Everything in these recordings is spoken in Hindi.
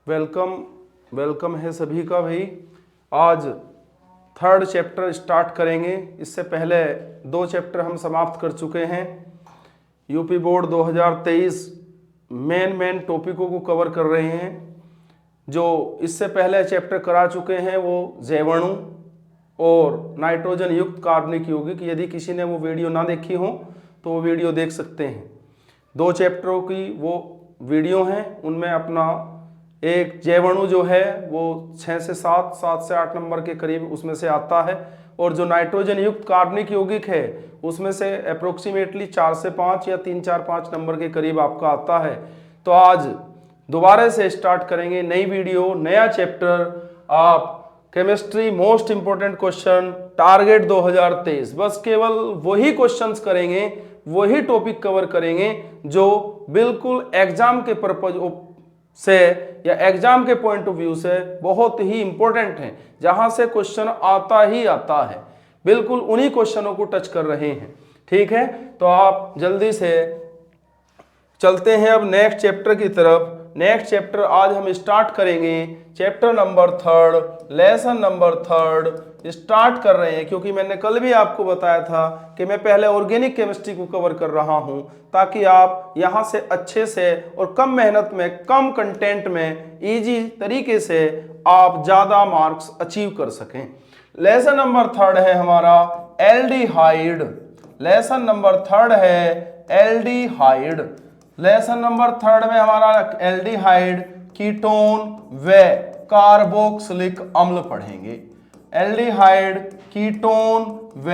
वेलकम वेलकम है सभी का भाई। आज थर्ड चैप्टर स्टार्ट करेंगे। इससे पहले 2 चैप्टर हम समाप्त कर चुके हैं। यूपी बोर्ड 2023 मेन टॉपिकों को कवर कर रहे हैं। जो इससे पहले चैप्टर करा चुके हैं वो जैवाणु और नाइट्रोजन युक्त कार्बनिक यौगिक। यदि किसी ने वो वीडियो ना देखी हो तो वो वीडियो देख सकते हैं। 2 चैप्टरों की वो वीडियो हैं, उनमें अपना एक जैवाणु जो है वो 6 से 7, 7 से 8 नंबर के करीब उसमें से आता है, और जो नाइट्रोजन युक्त कार्बनिक यौगिक है उसमें से अप्रोक्सीमेटली 4 से 5 या 3, 4, 5 नंबर के करीब आपका आता है। तो आज दोबारा से स्टार्ट करेंगे नई वीडियो, नया चैप्टर। आप chemistry most important question target 2023, बस केवल वही क्वेश्चंस करेंगे, वही टॉपिक कवर करेंगे जो बिल्कुल एग्जाम के पर्पज से या एग्जाम के पॉइंट ऑफ व्यू से बहुत ही इंपॉर्टेंट है, जहां से क्वेश्चन आता ही आता है। बिल्कुल उन्हीं क्वेश्चनों को टच कर रहे हैं। ठीक है, तो आप जल्दी से चलते हैं अब नेक्स्ट चैप्टर की तरफ। नेक्स्ट चैप्टर आज हम स्टार्ट करेंगे chapter number 3, lesson number 3 start कर रहे हैं, क्योंकि मैंने कल भी आपको बताया था कि मैं पहले ऑर्गेनिक केमिस्ट्री को कवर कर रहा हूं, ताकि आप यहां से अच्छे से और कम मेहनत में, कम कंटेंट में, इजी तरीके से आप ज्यादा मार्क्स अचीव कर सकें। लेसन नंबर 3 है हमारा एल्डिहाइड। लेसन नंबर 3 है एल्डिहाइड। लेसन नंबर 3 में हमारा एल्डिहाइड, कीटोन व कार्बोक्सिलिक अम्ल पढ़ेंगे। एल्डिहाइड, कीटोन व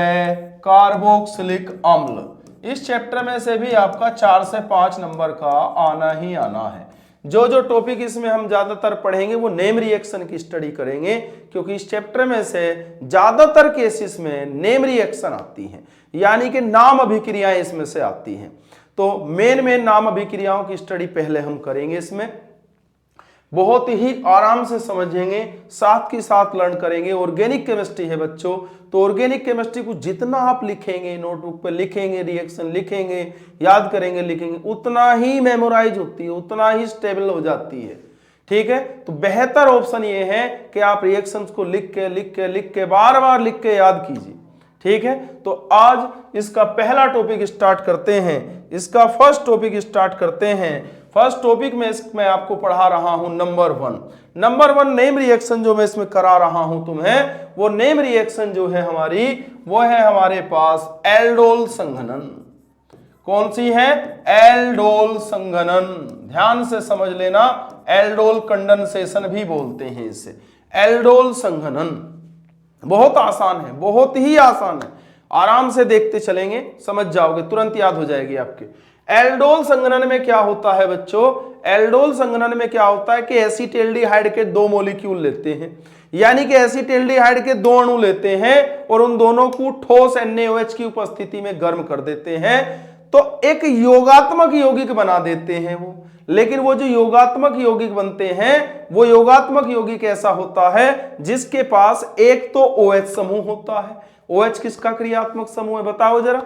कार्बोक्सिलिक अम्ल। इस चैप्टर में से भी आपका 4 से 5 नंबर का आना ही आना है। जो टॉपिक इसमें हम ज्यादातर पढ़ेंगे वो नेम रिएक्शन की स्टडी करेंगे, क्योंकि इस चैप्टर में से ज्यादातर केसेस में नेम रिएक्शन आती हैं, यानी कि नाम अभिक्रियाएं इसमें से आती हैं। तो मेन नाम अभिक्रियाओं की स्टडी पहले हम करेंगे। इसमें बहुत ही आराम से समझेंगे, साथ के साथ लर्न करेंगे। ऑर्गेनिक केमिस्ट्री है बच्चों, तो ऑर्गेनिक केमिस्ट्री को जितना आप लिखेंगे, नोटबुक पे लिखेंगे, रिएक्शन लिखेंगे, याद करेंगे, लिखेंगे, उतना ही मेमोराइज होती है, उतना ही स्टेबल हो जाती है। ठीक है, तो बेहतर ऑप्शन ये है कि आप रिएक्शंस को लिख के बार बार लिख के याद कीजिए। ठीक है, तो आज इसका पहला टॉपिक स्टार्ट करते हैं। इसका फर्स्ट टॉपिक स्टार्ट करते हैं। फर्स्ट टॉपिक में मैं आपको पढ़ा रहा हूं नंबर 1। नंबर 1 नेम रिएक्शन जो मैं इसमें करा रहा हूं तुम्हें, वो नेम रिएक्शन जो है हमारी, वो है हमारे पास एल्डोल संघनन। कौन सी है? एल्डोल संघनन। ध्यान से समझ लेना, एल्डोल कंडेंसेशन भी बोलते हैं इसे। एल्डोल संघनन बहुत आसान है, बहुत ही आसान है। आराम से देखते चलेंगे, समझ जाओगे, तुरंत याद हो जाएगी आपके। एल्डोल संघनन में क्या होता है बच्चों? एल्डोल संघनन में क्या होता है कि एसीटेल्डिहाइड के 2 मॉलिक्यूल लेते हैं, यानी कि एसीटेल्डिहाइड के 2 अणु लेते हैं और उन दोनों को ठोस NaOH की उपस्थिति में गर्म कर देते हैं, तो एक योगात्मक यौगिक बना देते हैं वो। लेकिन वो जो योगात्मक यौगिक बनते हैं, वो योगात्मक यौगिक ऐसा होता है जिसके पास एक तो OH समूह होता है। OH किसका क्रियात्मक समूह है बताओ जरा?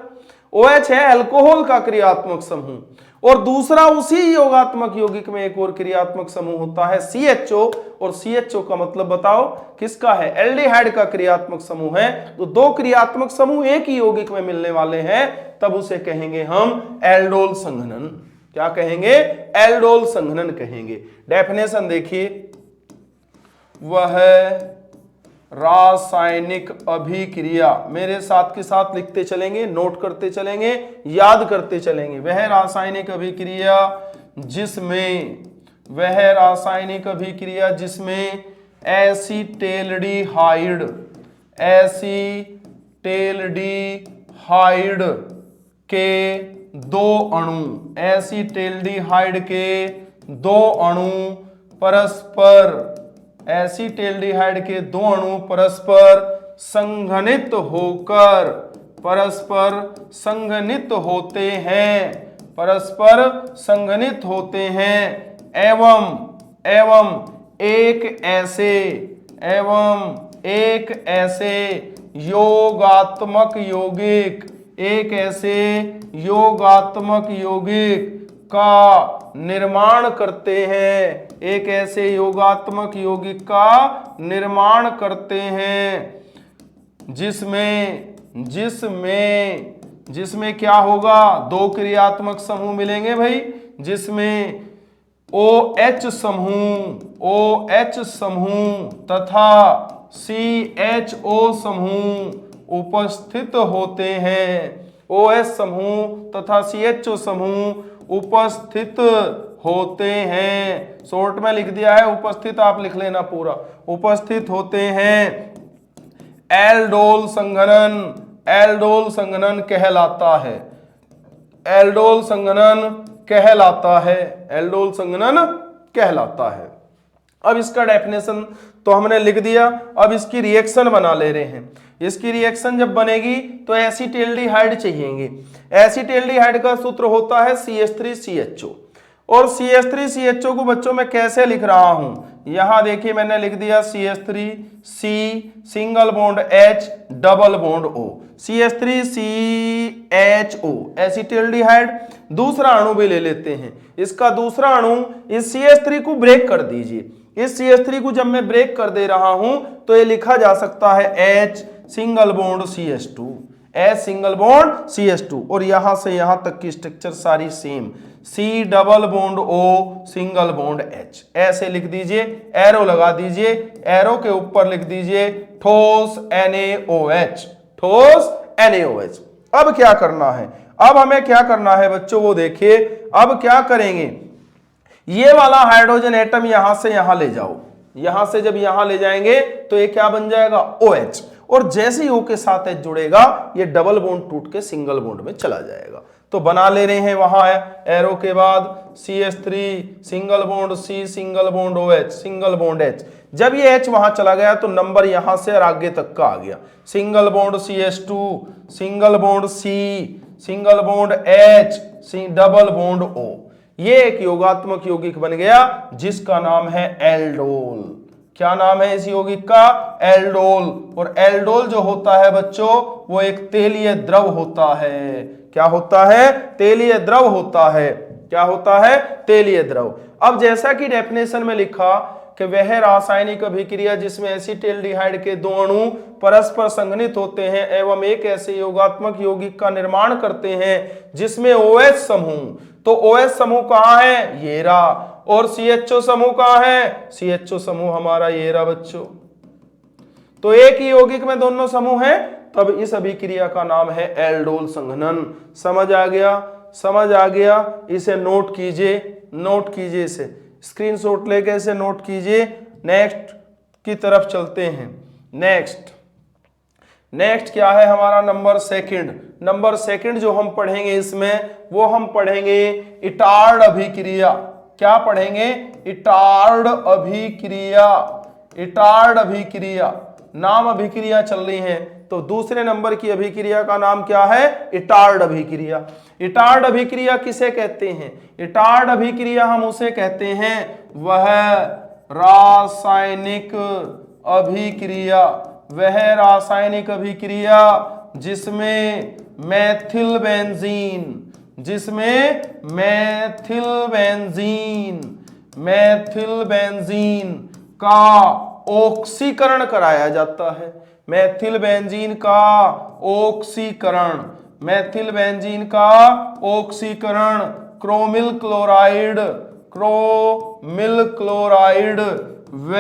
OH है अल्कोहल का क्रियात्मक समूह। और दूसरा उसी योगात्मक यौगिक में एक और क्रियात्मक समूह होता है CHO, और CHO का मतलब बताओ किसका है? एल्डिहाइड का क्रियात्मक समूह है। तो 2 क्रियात्मक समूह एक ही यौगिक में मिलने वाले हैं, तब उसे कहेंगे हम एल्डोल संघनन। क्या कहेंगे? एल्डोल संघनन कहेंगे। डेफिनेशन देखिए, वह रासायनिक अभिक्रिया, मेरे साथ के साथ लिखते चलेंगे, नोट करते चलेंगे, याद करते चलेंगे। वह रासायनिक अभिक्रिया जिसमें एसीटेल्डिहाइड के 2 अणु, एसीटेल्डिहाइड के 2 अणु एसीटेल्डिहाइड के 2 अणु परस्पर संघनित होते हैं, एवं एक ऐसे योगात्मक यौगिक का निर्माण करते हैं, एक ऐसे योगात्मक यौगिक का निर्माण करते हैं जिसमें क्या होगा, दो क्रियात्मक समूह मिलेंगे भाई, जिसमें OH समूह तथा CHO समूह उपस्थित होते हैं। OH समूह तथा CHO समूह उपस्थित होते हैं। शॉर्ट में लिख दिया है, उपस्थित आप लिख लेना पूरा, उपस्थित होते हैं। एल्डोल संघनन कहलाता है, एल्डोल संघनन कहलाता है। अब इसका डेफिनेशन तो हमने लिख दिया, अब इसकी रिएक्शन बना ले रहे हैं। इसकी रिएक्शन जब बनेगी तो एसीटेल्डिहाइड चाहिएंगे। एसीटेल्डिहाइड का सूत्र होता है CH3CHO, और CH3CHO को बच्चों में कैसे लिख रहा हूं, यहां देखिए मैंने लिख दिया CH3C single bond H double bond O, CH3CHO acetaldehyde. दूसरा अणु भी ले लेते हैं, इसका दूसरा अणु इस CH3 को ब्रेक कर दीजिए। इस CH3 को जब मैं ब्रेक कर दे रहा हूं तो ये लिखा जा सकता है H single bond CH2, H single bond CH2, और यहां से यहां तक की स्ट्रक्चर सारी same, C double bond O single bond H, ऐसे लिख दीजिए, एरो लगा दीजिए, एरो के ऊपर लिख दीजिए ठोस NaOH, ठोस NaOH। अब क्या करना है, अब हमें क्या करना है बच्चों, वो देखिए। अब क्या करेंगे, ये वाला हाइड्रोजन एटम यहां से यहां ले जाओ, यहां से जब यहां ले जाएंगे तो ये क्या बन जाएगा, OH, और जैसे ही O के साथ H जुड़ेगा ये डबल बॉन्ड टूट के सिंगल बॉन्ड में चला जाएगा। तो बना ले रहे हैं वहां एरो के बाद CH3 single bond C single bond OH single bond H। जब ये H वहां चला गया तो नंबर यहां से और आगे तक का आ गया, single bond CH2 single bond C single bond H double bond O। ये एक योगात्मक यौगिक बन गया जिसका नाम है एल्डोल। क्या नाम है इस यौगिक का, एल्डोल। और एल्डोल जो होता है बच्चों वो एक तेलीय द्रव होता है। क्या होता है, तेलीय द्रव होता है। क्या होता है, तेलीय द्रव। अब जैसा कि डेफिनेशन में लिखा कि वह रासायनिक अभिक्रिया जिसमें एसीटेल्डिहाइड के दो अणु परस्पर संघनित होते हैं एवं एक ऐसे योगात्मक यौगिक का निर्माण करते हैं जिसमें OH समूह, तो OH समूह कहां है, ये रहा, और CHO समूह कहां है, CHO समूह हमारा ये रहा बच्चों। तो एक ही यौगिक में दोनों समूह हैं, तब इस अभिक्रिया का नाम है एल्डोल संघनन। समझ आ गया, समझ आ गया। इसे नोट कीजिए, नोट कीजिए, इसे स्क्रीनशॉट लेके इसे नोट कीजिए। नेक्स्ट की तरफ चलते हैं। नेक्स्ट क्या है हमारा, नंबर सेकंड। नंबर सेकंड जो हम पढ़ेंगे इसमें, वो हम पढ़ेंगे इटार्ड अभिक्रिया। क्या पढ़ेंगे, इटार्ड अभिक्रिया। इटार्ड अभिक्रिया, नाम अभिक्रिया चल रही है, तो दूसरे नंबर की अभिक्रिया का नाम क्या है, इटार्ड अभिक्रिया। इटार्ड अभिक्रिया किसे कहते हैं, इटार्ड अभिक्रिया हम उसे कहते हैं वह रासायनिक अभिक्रिया, वह रासायनिक अभिक्रिया जिसमें मैथिल बेंजीन, जिसमें मैथिल बेंजीन का ऑक्सीकरण कराया जाता है। मैथिल बेंजीन का ऑक्सीकरण, मैथिल बेंजीन का ऑक्सीकरण क्रोमिल क्लोराइड, क्रोमिल क्लोराइड व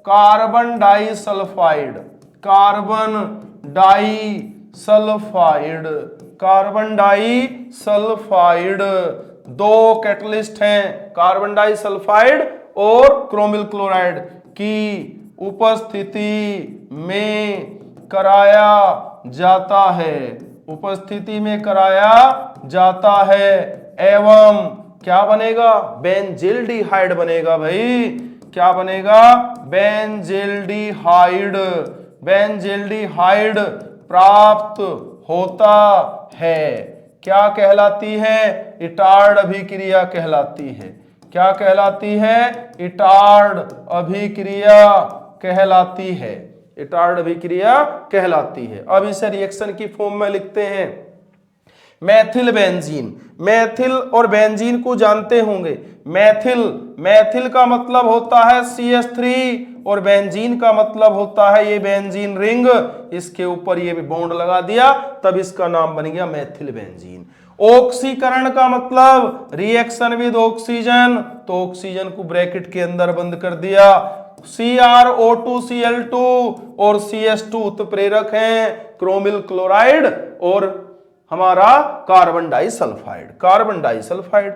carbon disulphide, carbon disulphide, carbon disulphide, दो कैटलिस्ट हैं, कार्बन डाइसल्फाइड और क्रोमिल क्लोराइड की उपस्थिति में कराया जाता है, उपस्थिति में कराया जाता है, एवं क्या बनेगा, बेंजिल्डिहाइड बनेगा भाई। क्या बनेगा, बेंजिल्डिहाइड, बेंजिल्डिहाइड प्राप्त होता है। क्या कहलाती है, इटार्ड अभिक्रिया कहलाती है। क्या कहलाती है, इटार्ड अभिक्रिया कहलाती है, इटार्ड अभिक्रिया कहलाती है। अब इसे रिएक्शन की फॉर्म में लिखते हैं। मैथिल बेंजीन, मैथिल और बेंजीन को जानते होंगे। मैथिल, मैथिल का मतलब होता है CH3 और बेंजीन का मतलब होता है ये बेंजीन रिंग, इसके ऊपर ये बॉन्ड लगा दिया, तब इसका नाम बन गया मैथिल बेंजीन। ऑक्सीकरण का मतलब रिएक्शन विद ऑक्सीजन, तो ऑक्सीजन को ब्रैकेट के अंदर बंद कर दिया। CrO2Cl2 और CH2 उत्प्रेरक हैं, क्रोमिल क्लोराइड और हमारा कार्बन डाइसल्फाइड, कार्बन डाइसल्फाइड।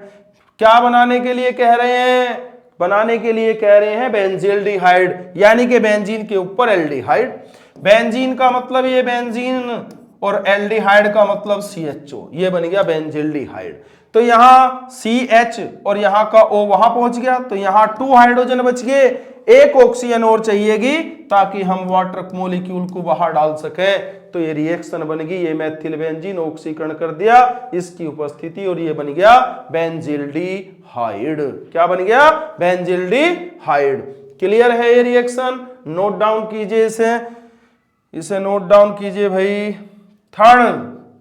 क्या बनाने के लिए कह रहे हैं? बनाने के लिए कह रहे हैं बेंजील्डिहाइड, यानी कि बेंजीन के ऊपर एल्डिहाइड। बेंजीन का मतलब ये बेंजीन और एल्डिहाइड का मतलब CHO, ये बन गया बेंजील्डिहाइड। तो यहां CH और यहां का O वहां पहुंच गया, तो यहां 2 हाइड्रोजन बच गए, एक ऑक्सीजन और चाहिएगी ताकि हम वाटर मॉलिक्यूल को बाहर डाल सके। तो ये रिएक्शन बन गई, ये मैथिल बेंजीन ऑक्सीकरण कर दिया इसकी उपस्थिति, और ये बन गया बेंजील्डिहाइड। क्या बन गया? बेंजील्डिहाइड। क्लियर है ये रिएक्शन? नोट डाउन कीजिए इसे नोट डाउन कीजिए भाई।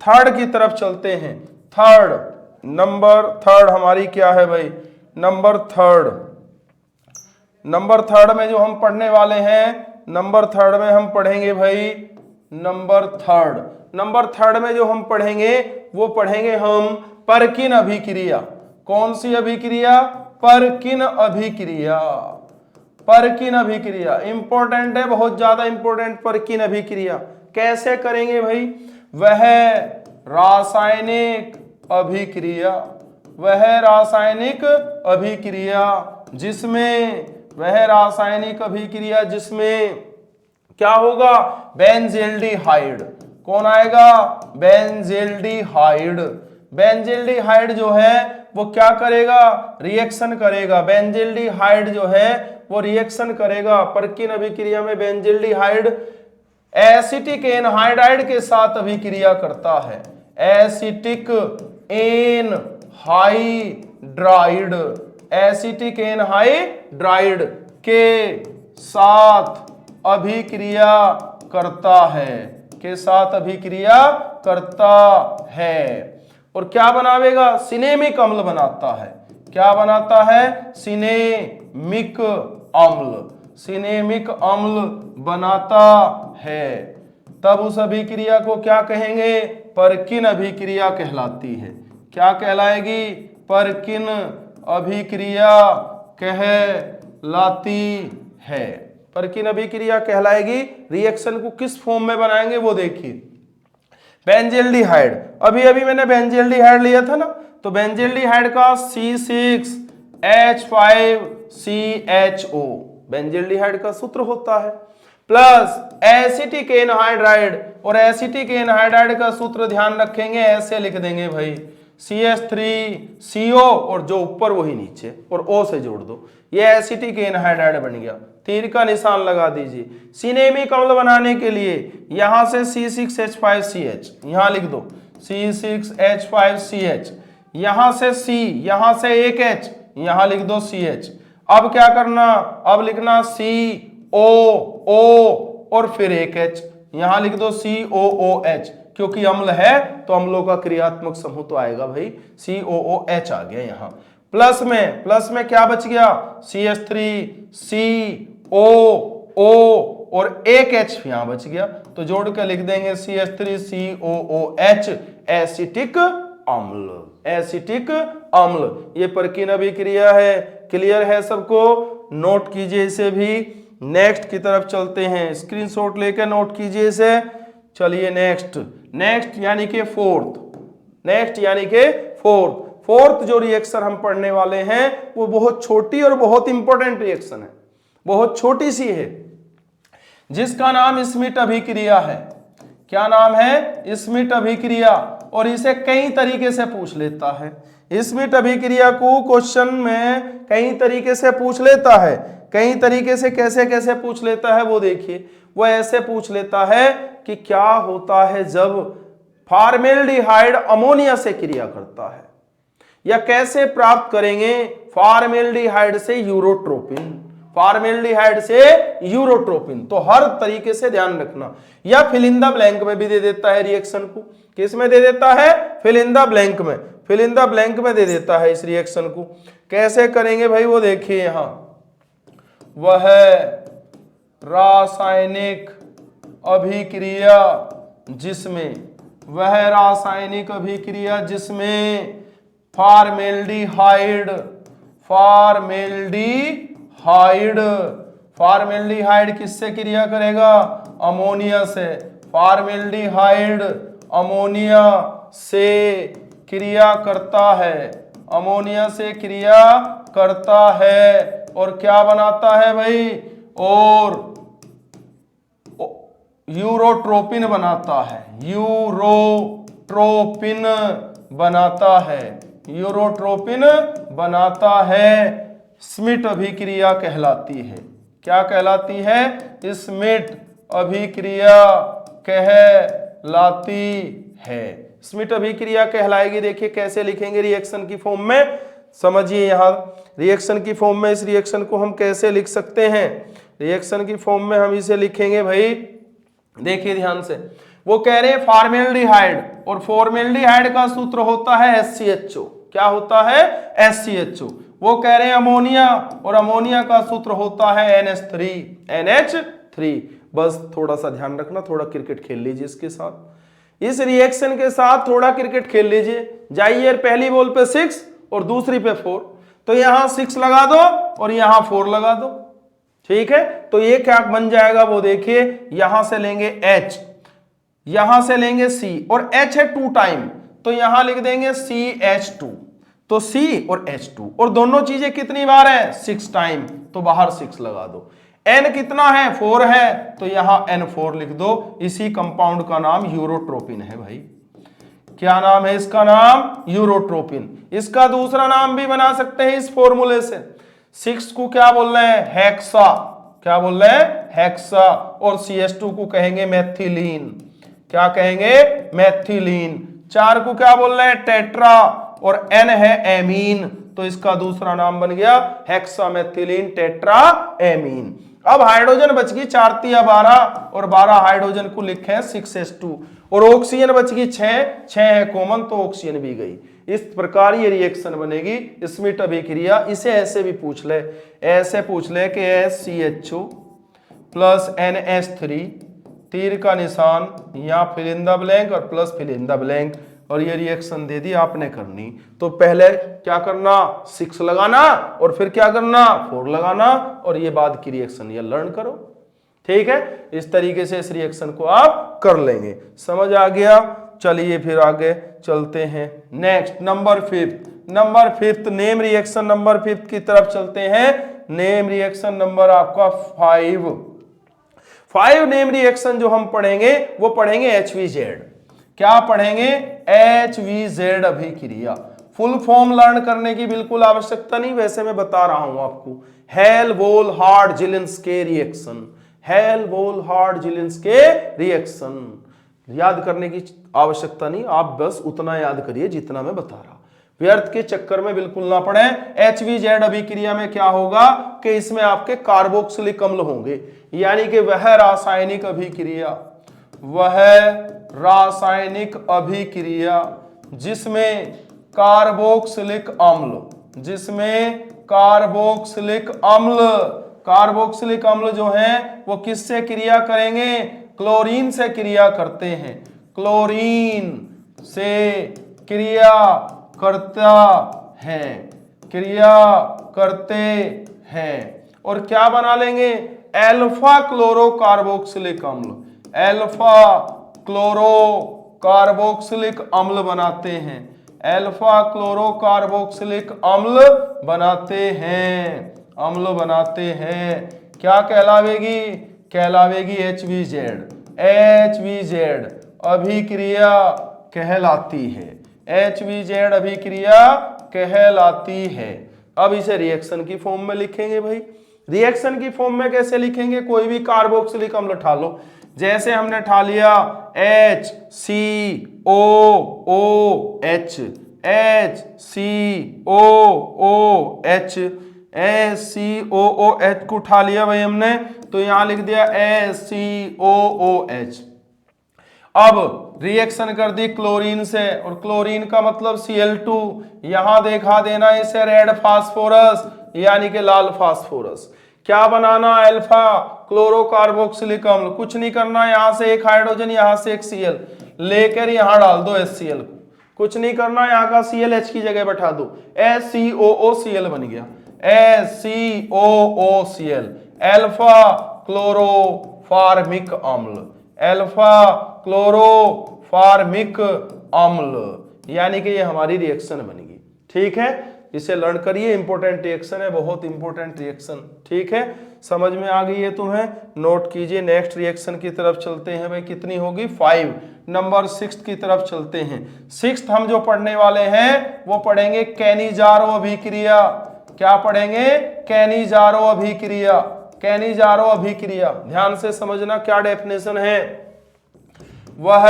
थर्ड की तरफ चलते हैं। नंबर थर्ड हमारी क्या है भाई? नंबर थर्ड में जो हम पढ़ने वाले हैं, नंबर थर्ड में हम पढ़ेंगे भाई, नंबर थर्ड में जो हम पढ़ेंगे वो पढ़ेंगे हम परकिन अभिक्रिया। कौन सी अभिक्रिया? परकिन अभिक्रिया। परकिन अभिक्रिया इंपॉर्टेंट है, बहुत ज्यादा इंपॉर्टेंट। परकिन अभिक्रिया कैसे करेंगे भाई? वह रासायनिक अभिक्रिया जिसमें क्या होगा? बेंजील्डिहाइड। कौन आएगा? बेंजील्डिहाइड। बेंजील्डिहाइड जो है वो क्या करेगा? रिएक्शन करेगा। बेंजील्डिहाइड जो है वो रिएक्शन करेगा। परकिन अभिक्रिया में बेंजील्डिहाइड एसिटिक एनहाइड्राइड के साथ अभिक्रिया करता है। एसिटिक एनहाइड्राइड के साथ अभिक्रिया करता है और क्या बनावेगा? सिनेमिक अम्ल बनाता है। क्या बनाता है? सिनेमिक अम्ल बनाता है। तब उस अभिक्रिया को क्या कहेंगे? परकिन अभिक्रिया कहलाती है। क्या कहलाएगी? परकिन अभिक्रिया कहलाती है। परकिन अभिक्रिया कहलाएगी। रिएक्शन को किस फॉर्म में बनाएंगे वो देखिए। बेंजील्डिहाइड, अभी मैंने बेंजील्डिहाइड लिया था ना, तो बेंजील्डिहाइड का C6H5CHO बेंजील्डिहाइड का सूत्र होता है, प्लस एसिटिक एनहाइड्राइड, और एसिटिक एनहाइड्राइड का सूत्र ध्यान रखेंगे, ऐसे लिख देंगे भाई CH3CO और जो ऊपर वही नीचे, और O से जोड़ दो, ये एसिटिक एनहाइड्राइड बन गया। तीर का निशान लगा दीजिए। सिनेमिक अम्ल बनाने के लिए यहां से C6H5CH यहां लिख दो, C6H5CH, यहां से C, यहां से एक H, यहां लिख दो CH। अब क्या करना? अब लिखना COO और फिर एक H, यहां लिख दो COOH, क्योंकि अम्ल है तो अम्लों का क्रियात्मक समूह तो आएगा भाई, COOH आ गया यहां। प्लस में क्या बच गया? CH3CO और एक H यहां बच गया, तो जोड़ के लिख देंगे CH3COOH एसिटिक अम्ल। ये परकिन अभिक्रिया है। क्लियर है सबको? नोट कीजिए इसे भी। नेक्स्ट की तरफ चलते हैं, स्क्रीनशॉट लेकर नोट कीजिए इसे। चलिए नेक्स्ट यानी कि फोर्थ जो रिएक्शन हम पढ़ने वाले हैं वो बहुत छोटी और बहुत इंपॉर्टेंट रिएक्शन है, बहुत छोटी सी है, जिसका नाम स्मिट अभिक्रिया है। क्या नाम है? स्मिट अभिक्रिया। और इसे कई तरीके से पूछ लेता है। स्मिट अभिक्रिया को क्वेश्चन में कई तरीके से पूछ लेता है। कई तरीके से कैसे पूछ लेता है वो देखिए। वो ऐसे पूछ लेता है कि क्या होता है जब फॉर्मेल्डिहाइड अमोनिया से क्रिया करता है, या कैसे प्राप्त करेंगे फॉर्मेल्डिहाइड से यूरोट्रोपिन। फॉर्मेल्डिहाइड से यूरोट्रोपिन। तो हर तरीके से ध्यान रखना, या फिल इन द ब्लैंक में भी दे देता है रिएक्शन को। किस में दे देता है? फिल इन द ब्लैंक में। फिल इन द ब्लैंक में दे देता है इस रिएक्शन को। कैसे करेंगे भाई वो देखिए, यहां वह रासायनिक अभिक्रिया जिसमें, वह रासायनिक अभिक्रिया जिसमें फॉर्मेल्डिहाइड फॉर्मेल्डिहाइड किससे क्रिया करेगा? अमोनिया से। फॉर्मेल्डिहाइड अमोनिया से क्रिया करता है, अमोनिया से क्रिया करता है और क्या बनाता है भाई? और यूरोट्रोपिन बनाता है, यूरोट्रोपिन बनाता है, यूरोट्रोपिन बनाता है। स्मिट अभिक्रिया कहलाती है। क्या कहलाती है? स्मिट अभिक्रिया कहलाती है। स्मिट अभिक्रिया कहलाएगी। देखिए कैसे लिखेंगे रिएक्शन की फॉर्म में, समझिए यहां रिएक्शन की फॉर्म में इस रिएक्शन को हम कैसे लिख सकते हैं। रिएक्शन की फॉर्म में हम इसे लिखेंगे भाई, देखिए ध्यान से, वो कह रहे हैं फॉर्मेल्डिहाइड, और फॉर्मेल्डिहाइड का सूत्र होता है HCHO। क्या होता है? HCHO। वो कह रहे हैं अमोनिया, और अमोनिया का सूत्र होता है NH3। बस थोड़ा सा ध्यान रखना, थोड़ा क्रिकेट खेल लीजिए इसके साथ, इस रिएक्शन के साथ थोड़ा क्रिकेट खेल लीजिए। जाइए पहली बॉल पे 6 और दूसरी पे 4, तो यहां 6 लगा दो और यहां 4 लगा दो, ठीक है। तो ये क्या बन जाएगा वो देखिए, यहां से लेंगे H, यहां से लेंगे C, और H है 2 टाइम, तो यहां लिख देंगे CH2। तो C और H2, और दोनों चीजें कितनी बार है? 6 टाइम, तो बाहर 6 लगा दो। N कितना है? 4 है, तो यहां N4 लिख दो। इसी कंपाउंड का नाम यूरोट्रोपिन है भाई। क्या नाम है इसका? नाम यूरोट्रोपिन। इसका दूसरा नाम भी बना सकते हैं इस फॉर्मूले से। 6 को क्या बोल रहे हैं? हेक्सा। क्या बोल रहे हैं? हेक्सा। और CH2 को कहेंगे मेथिलीन। क्या कहेंगे? मेथिलीन। 4 को क्या बोल रहे हैं? टेट्रा, और N है एमीन, तो इसका दूसरा नाम बन गया हेक्सामेथिलीन टेट्रा एमीन। अब हाइड्रोजन बच गई 4 तिया 12, और 12 हाइड्रोजन को लिखे 6H2, और ऑक्सीजन बच गई 6 है कॉमन, तो ऑक्सीजन भी गई। इस प्रकार ये रिएक्शन बनेगी स्मिट अभिक्रिया। इसे ऐसे भी पूछ ले, ऐसे पूछ ले कि HCHO प्लस NH3, तीर का निशान या फिल इन द ब्लैंक और plus fill in the blank, और ये रिएक्शन दे दी आपने करनी। तो पहले क्या करना? 6 लगाना, और फिर क्या करना? 4 लगाना, और ये बाद की रिएक्शन ये लर्न करो, ठीक है। इस तरीके से इस रिएक्शन को आप कर लेंगे। समझ आ गया? चलिए फिर आगे चलते हैं। Next number 5 name reaction number 5 की तरफ चलते हैं। नेम रिएक्शन नंबर आपका 5 नेम रिएक्शन जो हम पढ़ेंगे वो पढ़ेंगे HVZ। क्या पढ़ेंगे? HVZ अभिक्रिया। फुल फॉर्म लर्न करने की बिल्कुल आवश्यकता नहीं, वैसे मैं बता रहा हूं आपको। हेल-वोल्हार्ड-जिलिंस्के रिएक्शन, हेल-वोल्हार्ड-जिलिंस्के रिएक्शन। याद करने की आवश्यकता नहीं, आप बस उतना याद करिए जितना मैं बता रहा। व्यर्थ के चक्कर में बिल्कुल ना पड़े। HVZ अभिक्रिया में क्या होगा कि इसमें आपके कार्बोक्सिलिक अम्ल होंगे, यानी कि वह रासायनिक अभिक्रिया जिसमें कार्बोक्सिलिक अम्ल जो है वो किससे क्रिया करेंगे? क्लोरीन से क्रिया करते हैं, क्लोरीन से क्रिया करते हैं, और क्या बना लेंगे? अल्फा क्लोरोकार्बोक्सिलिक अम्ल बनाते हैं, अल्फा क्लोरोकार्बोक्सिलिक अम्ल बनाते हैं। क्या कहलावेगी? कहलावेगी HVZ अभिक्रिया कहलाती है, HVZ अभिक्रिया कहलाती है। अब इसे रिएक्शन की फॉर्म में लिखेंगे भाई। रिएक्शन की फॉर्म में कैसे लिखेंगे? कोई भी कार्बोक्सिलिक अम्ल उठा लो, जैसे हमने उठा लिया HCOOH, HCOOH, HCOOH को उठा लिया भाई हमने, तो यहां लिख दिया HCOOH। अब रिएक्शन कर दी क्लोरीन से, और क्लोरीन का मतलब Cl2, यहां देखा देना इसे रेड फास्फोरस यानी कि लाल फास्फोरस। क्या बनाना, अल्फा क्लोरोकार्बोक्सिलिक अम्ल। कुछ नहीं करना, यहां से एक हाइड्रोजन, यहां से एक Cl लेकर यहां डाल दो HCl को। कुछ नहीं करना, यहां का ClH की जगह बैठा दो, HCOOCl बन गया, HCOOCl, अल्फा क्लोरोफार्मिक अम्ल, अल्फा क्लोरोफार्मिक अम्ल, यानी कि ये हमारी रिएक्शन बनेगी। ठीक है, इसे लर्न करिए, इंपॉर्टेंट रिएक्शन है, बहुत इंपॉर्टेंट रिएक्शन। ठीक है, समझ में आ गई है तुम्हें, नोट कीजिए। नेक्स्ट रिएक्शन की तरफ चलते हैं भाई, कितनी होगी 5, नंबर 6 की तरफ चलते हैं। 6 हम जो पढ़ने वाले हैं वो पढ़ेंगे कैनिजारो अभिक्रिया। क्या पढ़ेंगे, कैनिजारो अभिक्रिया, कैनिजारो अभिक्रिया। ध्यान से समझना क्या डेफिनेशन है, वह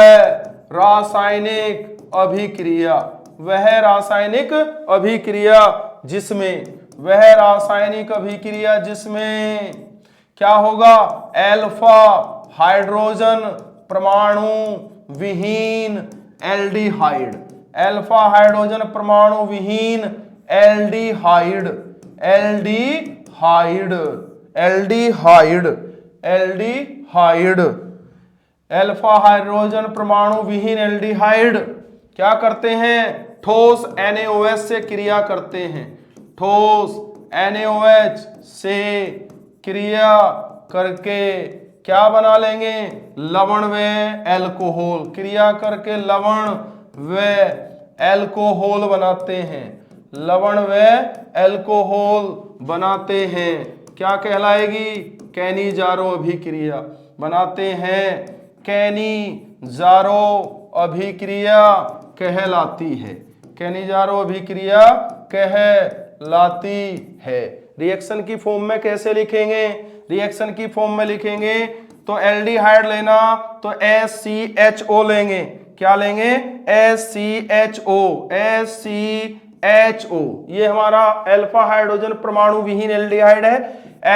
रासायनिक अभिक्रिया, वह रासायनिक अभिक्रिया जिसमें, वह रासायनिक अभिक्रिया जिसमें क्या होगा, अल्फा हाइड्रोजन परमाणु विहीन एल्डिहाइड, अल्फा हाइड्रोजन परमाणु विहीन aldehyde, aldehyde, aldehyde, aldehyde, alpha hydrogen परमाणु विहीन एल्डिहाइड क्या करते हैं, ठोस NaOH से क्रिया करते हैं, ठोस NaOH से क्रिया करके क्या बना लेंगे, लवण व एल्कोहल, क्रिया करके लवण व एल्कोहल बनाते हैं, लवण व एल्कोहल बनाते हैं। क्या कहलाएगी, कैनिजारो अभिक्रिया बनाते हैं, कैनिजारो अभिक्रिया कहलाती है, कैनिजारो अभिक्रिया कहलाती है। रिएक्शन की फॉर्म में कैसे लिखेंगे, रिएक्शन की फॉर्म में लिखेंगे तो एल्डिहाइड लेना तो SCHO लेंगे, क्या लेंगे, SCHO, SCHO, ये हमारा अल्फा हाइड्रोजन परमाणु विहीन एल्डिहाइड है,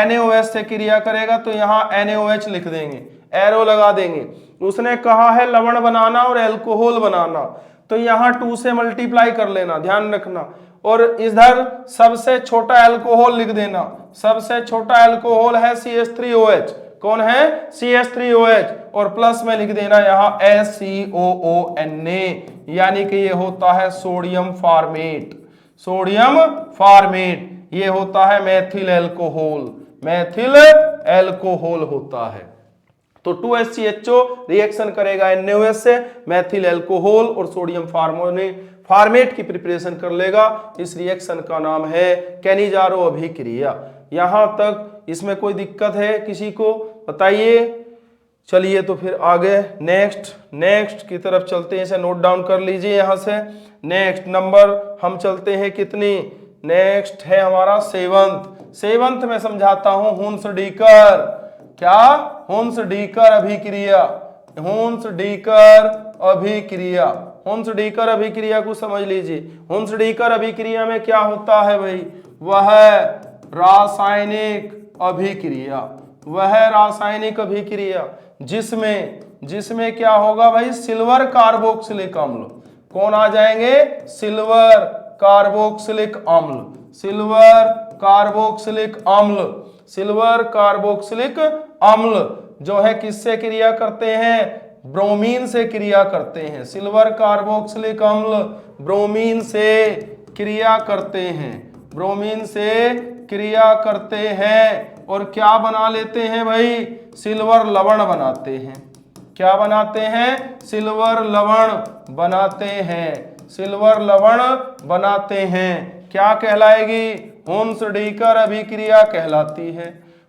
NaOH से क्रिया करेगा तो यहाँ NaOH लिख देंगे, एरो लगा देंगे। उसने कहा है लवण बनाना और एल्कोहल बनाना, तो यहाँ 2 से मल्टीप्लाई कर लेना, ध्यान रखना, और इधर सबसे छोटा एल्कोहल लिख देना, सबसे छोटा एल्कोहल है CH3OH, कौन है, CH3OH, और प्लस में लिख देना यहाँ SCOONA, यानी कि ये होता है सोडियम फार्मेट, सोडियम फार्मेट, ये होता है मेथिल एल्कोहल, मेथिल एल्कोहल होता है। तो 2HCHO रिएक्शन करेगा NaOH से, मेथिल एल्कोहल और सोडियम फार्मेट की प्रिपरेशन कर लेगा। इस रिएक्शन का नाम है कैनिजारो अभिक्रिया। यहां तक इसमें कोई दिक्कत है किसी को, बताइए। चलिए तो फिर आगे नेक्स्ट की तरफ चलते हैं, इसे नोट डाउन कर लीजिए यहां से। नेक्स्ट नंबर हम चलते हैं कितनी, नेक्स्ट है हमारा 7th में समझाता हूं हुन्सडीकर, क्या, हुन्सडीकर अभिक्रिया, हुन्सडीकर अभिक्रिया, हुन्सडीकर अभिक्रिया को समझ लीजिए। हुन्सडीकर अभिक्रिया में क्या होता है भाई, वह रासायनिक अभिक्रिया, वह रासायनिक अभिक्रिया जिसमें क्या होगा भाई, सिल्वर कार्बोक्सिलिक अम्ल, कौन आ जाएंगे, सिल्वर कार्बोक्सिलिक अम्ल, सिल्वर कार्बोक्सिलिक अम्ल, सिल्वर कार्बोक्सिलिक अम्ल जो है किससे क्रिया करते हैं, ब्रोमीन से क्रिया करते हैं, सिल्वर कार्बोक्सिलिक अम्ल ब्रोमीन से क्रिया करते हैं, ब्रोमीन से क्रिया करते हैं, और क्या बना लेते हैं भाई, सिल्वर लवण बनाते हैं, क्या बनाते हैं, सिल्वर लवण बनाते हैं, सिल्वर लवण बनाते हैं। क्या कहलाएगी, हुन्सडीकर अभिक्रिया कहलाती है,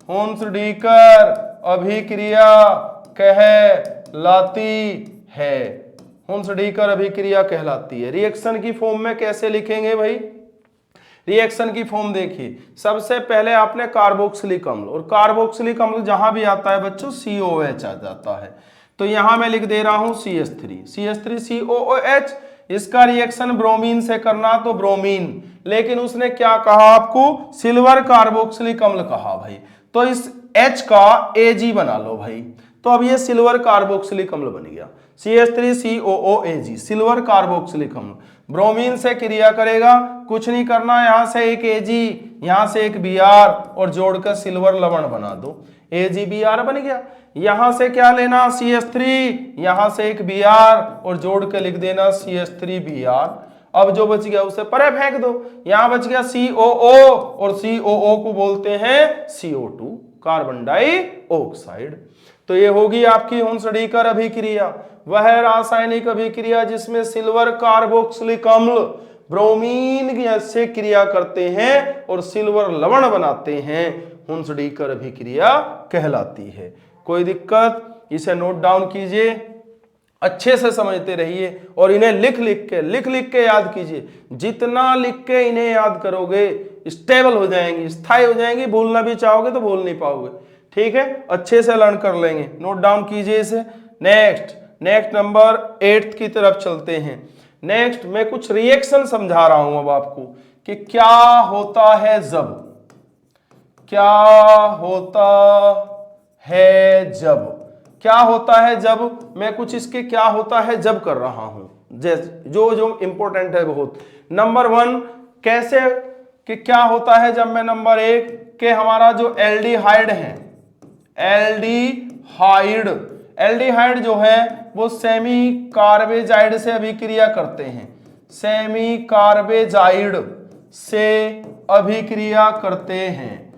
हुन्सडीकर अभिक्रिया कहलाती है, हुन्सडीकर अभिक्रिया कहलाती है। रिएक्शन की फॉर्म में कैसे लिखेंगे भाई, रिएक्शन की फॉर्म देखिए, सबसे पहले आपने कार्बोक्सिलिक अम्ल, और कार्बोक्सिलिक अम्ल जहां भी आता है बच्चों COOH आ जाता है, तो यहां मैं लिख दे रहा हूं CH3COOH। इसका रिएक्शन ब्रोमीन से करना तो ब्रोमीन, लेकिन उसने क्या कहा आपको, सिल्वर कार्बोक्सिलिक अम्ल कहा भाई। तो इस H का Ag बना लो भाई, तो अब ये सिल्वर कार्बोक्सिलिक अम्ल बन गया, CH3COOAg, सिल्वर कार्बोक्सिलिक अम्ल। ब्रोमीन से क्रिया करेगा, कुछ नहीं करना, यहां से एक Ag, यहां से एक Br और जोड़कर सिल्वर लवण बना दो, AgBr बन गया। यहां से क्या लेना, CH3, यहां से एक Br और जोड़ के लिख देना CH3Br। अब जो बच गया उसे परे फेंक दो, यहां बच गया COO और COO को बोलते हैं CO2, कार्बन डाइऑक्साइड। तो ये होगी आपकी हुंसडीकर अभिक्रिया, वह रासायनिक अभिक्रिया जिसमें सिल्वर कार्बोक्सिलिक अम्ल ब्रोमीन से क्रिया करते हैं और सिल्वर लवण बनाते हैं, हुंसडीकर अभिक्रिया कहलाती है। कोई दिक्कत, इसे नोट डाउन कीजिए, अच्छे से समझते रहिए और इन्हें लिख लिख के याद कीजिए। जितना लिख के इन्हें याद करोगे स्टेबल हो जाएंगी, स्थायी हो जाएंगी, भूलना भी चाहोगे तो भूल नहीं पाओगे। ठीक है, अच्छे से लर्न कर लेंगे, नोट डाउन कीजिए इसे। नेक्स्ट नंबर 8 की तरफ चलते हैं। नेक्स्ट मैं कुछ रिएक्शन समझा रहा हूं अब आपको कि क्या होता है जब, क्या होता है जब, क्या होता है जब, मैं कुछ इसके क्या होता है जब कर रहा हूं, जो इंपॉर्टेंट है बहुत। नंबर 1 कैसे कि क्या होता है जब मैं, नंबर 1 के हमारा जो एल्डिहाइड है, एल्डिहाइड जो है वो सेमी कार्बेजाइड से अभिक्रिया करते हैं, सेमी कार्बेजाइड से अभिक्रिया करते हैं,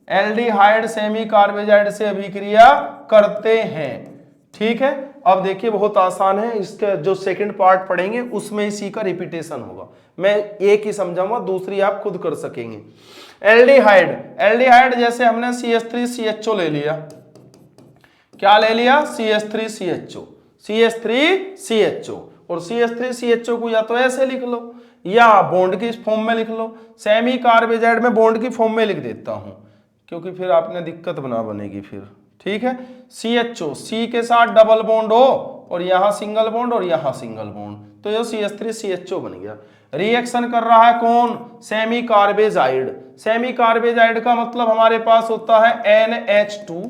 एल्डिहाइड सेमी कार्बेजाइड से अभिक्रिया करते हैं। ठीक है, अब देखिए बहुत आसान है, इसका जो सेकंड पार्ट पढ़ेंगे उसमें इसी का रिपीटेशन होगा, मैं एक ही समझाऊंगा, दूसरी आप खुद कर सकेंगे। एल्डिहाइड जैसे हमने CH3CHO ले लिया, क्या ले लिया, CH3CHO, CH3CHO, और CH3CHO को या तो ऐसे लिख लो या बॉन्ड की फॉर्म में लिख लो। सेमी कार्बेजाइड में बॉन्ड की फॉर्म में लिख देता हूं क्योंकि फिर आपने दिक्कत बनेगी फिर। ठीक है, CHO, C के साथ डबल बॉन्ड हो और यहां सिंगल बॉन्ड और यहां सिंगल बॉन्ड, तो ये CH3CHO बन गया। रिएक्शन कर रहा है कौन, सेमी कार्बेजाइड। सेमी कार्बेजाइड का मतलब हमारे पास होता है NH2,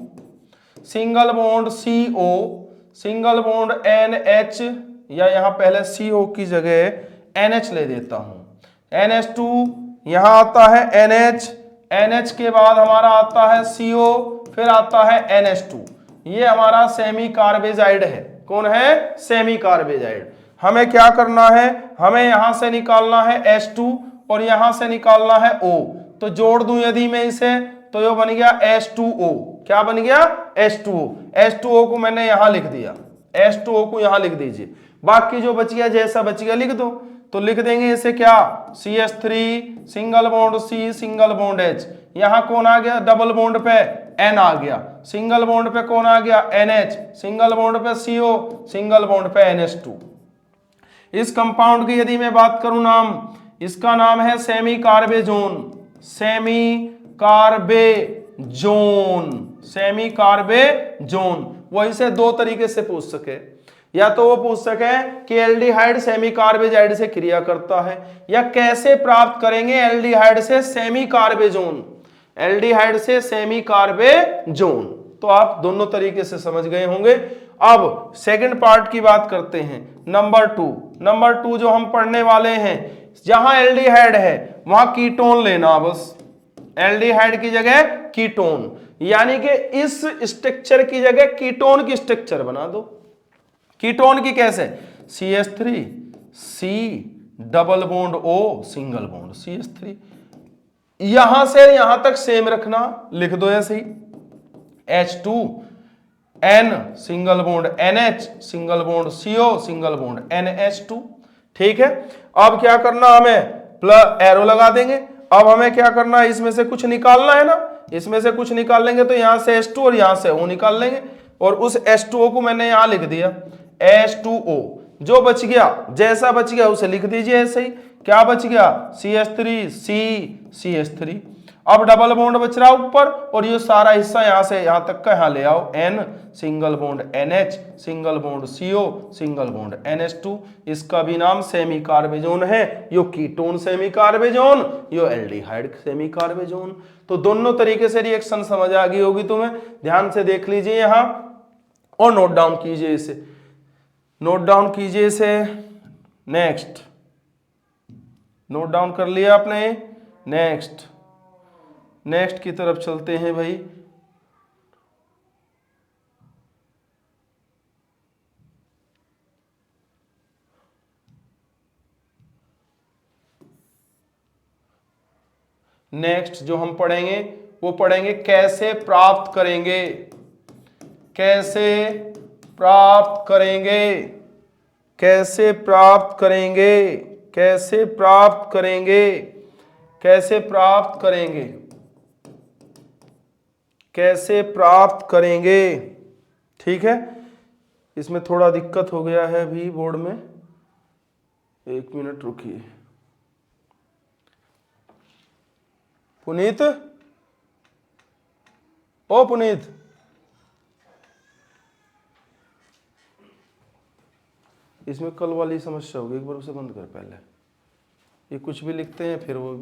single bond CO, single bond NH, या यहां पहले CO की जगह NH ले देता हूं, NH2, यहां आता है NH के बाद हमारा आता है CO, फिर आता है NH2। ये हमारा सेमी कार्बेजाइड है। कौन है, सेमी कार्बेजाइड। हमें क्या करना है, हमें यहां से निकालना है H2 और यहां से निकालना है O। तो जोड़ दूं यदि मैं इसे तो ये बन गया H2O। क्या बन गया, H2O। H2O को मैंने यहां लिख दिया, H2O को यहां लिख दीजिए, बाकी जो बच गया जैसा बच गया लिख दो। तो लिख देंगे इसे क्या, CH3 single bond C single bond H, यहां कौन आ गया, डबल बॉन्ड पे N आ गया, सिंगल बॉन्ड पे कौन आ गया, NH, सिंगल बॉन्ड पे CO, सिंगल बॉन्ड पे NH2। इस कंपाउंड की यदि मैं बात करूं नाम, इसका नाम है semi carbazone, semi carbazone, semi carbazone. वो इसे दो तरीके से पूछ सके, या तो वो पूछ सके कि एल्डिहाइड सेमी कार्बेजाइड से क्रिया करता है, या कैसे प्राप्त करेंगे एल्डिहाइड से सेमी कार्बेजोन, एल्डिहाइड से सेमी कार्बेजोन। तो आप दोनों तरीके से समझ गए होंगे। अब सेकंड पार्ट की बात करते हैं, नंबर 2 जो हम पढ़ने वाले हैं, जहां एल्डिहाइड है वहां कीटोन लेना, बस एल्डिहाइड की जगह कीटोन, यानी कि इस स्ट्रक्चर की जगह कीटोन की स्ट्रक्चर बना दो। कीटोन की कैसे, CH3 C double bond O single bond CH3, यहां से यहां तक सेम रखना, लिख दो ऐसे ही, H2 N single bond NH single bond CO single bond NH2। ठीक है, अब क्या करना, हमें प्लस एरो लगा देंगे। अब हमें क्या करना है, इसमें से कुछ निकालना है ना, इसमें से कुछ निकाल लेंगे तो यहां से H2 और यहां से O निकाल लेंगे, और उस H2O को मैंने यहां लिख दिया H2O। जो बच गया जैसा बच गया उसे लिख दीजिए ऐसे ही, क्या बच गया, CH3 C CH3। अब डबल बॉन्ड बच रहा ऊपर और ये सारा हिस्सा यहां से यहां तक का यहां ले आओ, N single bond NH single bond CO single bond NH2। इसका भी नाम सेमी कार्बेजोन है, यो कीटोन सेमी कार्बेजोन, यो एल्डिहाइड सेमी कार्बेजोन। तो दोनों तरीके से रिएक्शन समझ आ गई होगी तुम्हें, ध्यान से देख लीजिए यहां और नोट डाउन कीजिए इसे, नोट डाउन कीजिए इसे। नेक्स्ट, नोट डाउन कर लिया आपने। नेक्स्ट, नेक्स्ट की तरफ चलते हैं भाई। नेक्स्ट जो हम पढ़ेंगे वो पढ़ेंगे कैसे प्राप्त करेंगे, कैसे प्राप्त करेंगे, कैसे प्राप्त करेंगे, कैसे प्राप्त करेंगे, कैसे प्राप्त करेंगे, कैसे प्राप्त करेंगे। ठीक है, इसमें थोड़ा दिक्कत हो गया है अभी बोर्ड में, एक मिनट रुकिए। पुनीत, ओ पुनीत, इसमें कल वाली समस्या होगी, एक बार उसे बंद कर पहले। ये कुछ भी लिखते हैं फिर वो